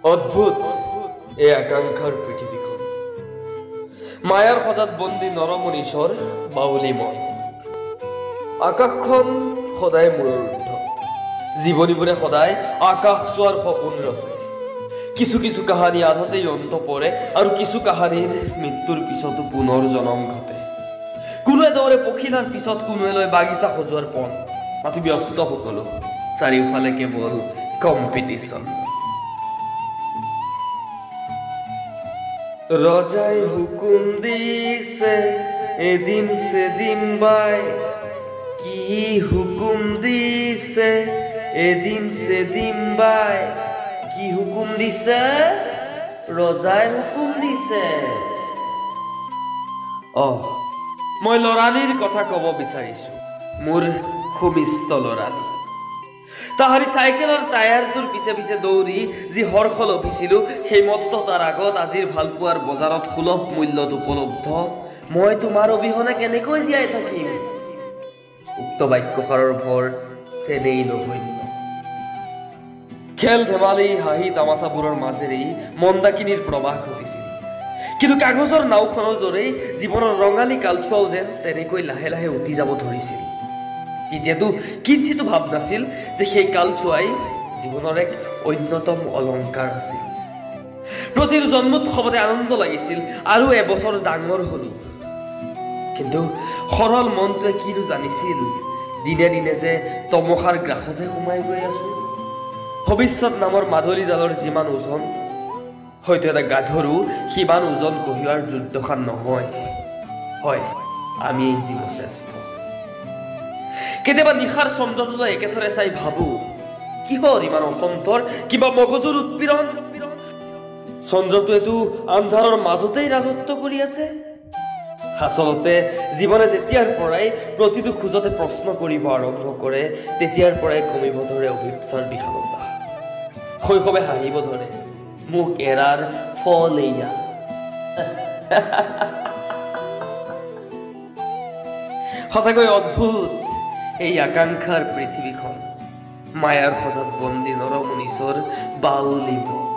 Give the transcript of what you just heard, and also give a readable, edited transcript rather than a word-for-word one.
অদ্ভুত এই আকাংক্ষাৰ পৃথিৱীখন মায়াৰ সজাত বন্দী নৰমনীষৰ বাউলী মন আকাশখন সদায় মূৰৰ ঊৰ্ধ জীৱনীবোৰে সদায় আকাশ চোৱাৰ সপোন ৰচে কিছু কিছু কাহানী আধাতেই অন্ত পৰে আৰু কিছু কাহানীৰ মৃত্যুৰ পিছতো পুনৰ জনম ঘটে কোনোৱে দৌৰে পখিলাৰ পিছত কোনোৱে লৈ বাগিচা সজোৱাৰ পণ মাথো ব্যস্ত সকলো চাৰিওফালে কেৱল কম্পিটিশ্যন ৰজাই হুকুম দিছে এদিন সেদিন বাই কি হুকুম দিছে এদিন সেদিন বাই কি হুকুম দিছে ৰজাই হুকুম দিছে মই লৰালিৰ কথা ক'ব বিচাৰিছো মোৰ খুমিষ্ট লৰালি তাহাৰি চাইকেলৰ টায়াৰটোৰ পিছে পিছে দৌৰি যি হৰ্ষ লভিছিলো সেই মত্ত তাৰ আগত আজিৰ ভালপোৱাৰ বজাৰত সুলভ মূল্যত উপলব্ধ মই তোমাৰ অবিহনে কেনেকৈ জীয়াই থাকিম উক্ত বাক্যষাৰৰ ভৰ তেনেই নগণ্য খেল ধেমালি হাঁহি তামাচাবোৰৰ মাজেৰে মন্দাকিনীৰ প্ৰৱাহ ঘটিছিল কিন্তু কাগজৰ নাওখনৰ দৰেই জীৱনৰ ৰঙালী কালচোৱাও যেন তেনেকৈ লাহে লাহে উটি যাব ধৰিছিল তেতিয়াতো কিঞ্চিতো ভাৱ নাছিল যে সেই কালচোৱাই জীৱনৰ এক অন্যতম অলংকাৰ আছিল প্ৰতিটো জন্মোৎসৱতে আনন্দ লাগিছিল আৰু এবছৰ ডাঙৰ হলো কিন্তু সৰল মনটোৱে কিনো জানিছিল দিনে দিনে যে তমসাৰ গ্ৰাসতে সোমাই গৈ আছো ভৱিষ্যত নামৰ মাদলীডালৰ যিমান ওজন হয়তো এটা গাধৰু সিমান ওজন কঢ়িওৱাৰ দুৰ্দশা নহয় হয় আমি এই জীৱশ্ৰেষ্ঠ কেতিয়াবা নিশাৰ চন্দ্ৰটোলৈ একেথৰে চাই ভাবো কিহৰ ইমান অসন্তৰ কিবা মগজুৰ উৎপীড়ন চন্দ্ৰটোৱেতো আন্ধাৰৰ মাজতেই ৰাজত্ব কৰি আছে আচলতে জীৱনে যেতিয়াৰ পৰাই প্ৰতিটো খোজতে প্ৰশ্ন কৰিব আৰম্ভ কৰে তেতিয়াৰ পৰাই কমিব ধৰে অভিপ্সাৰ বিশালতা শৈশৱে হাঁহিব ধৰে মোক এৰাৰ ফল এয়া সঁচাকৈ অদ্ভুত এই আকাংক্ষাৰ পৃথিৱীখন মায়াৰ সজাত বন্দী নৰমনীষৰ বাউলী মন